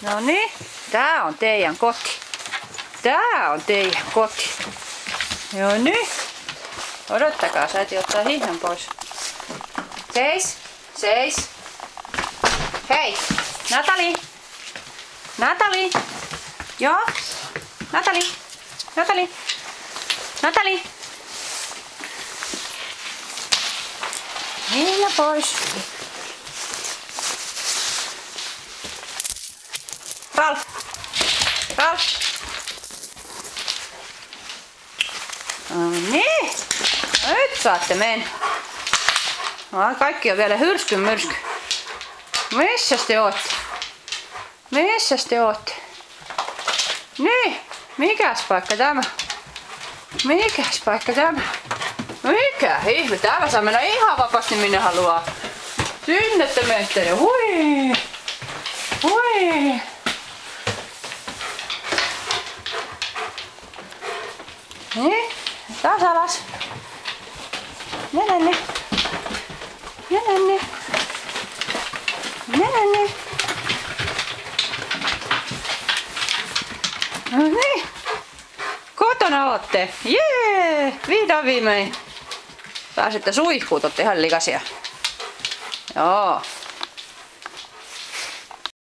No niin, tää on teidän koti. Tää on teidän koti. Joo niin. Odottakaa, äiti ottaa hihnan pois. Seis, seis. Hei, Natali. Natali. Joo. Natali. Natali. Natali. Hihna pois. Ralf. Ralf. No niin. Nyt saatte mennä. Kaikki on vielä hyrskyn myrsky. Missäs te ootte? Missäs te ootte? Niin. Mikäs paikka tämä? Mikäs paikka tämä? Mikä ihme? Täällä saa mennä ihan vapaasti minne haluaa. Sinne te menette. Hui. Hui. Niin. Taas alas. Nenänne. Nenänne. Nenänne. No niin. Kotona ootte. Jee! Vihdoin viimein. Pääsette suihkuun, ootte ihan likaisia. Joo.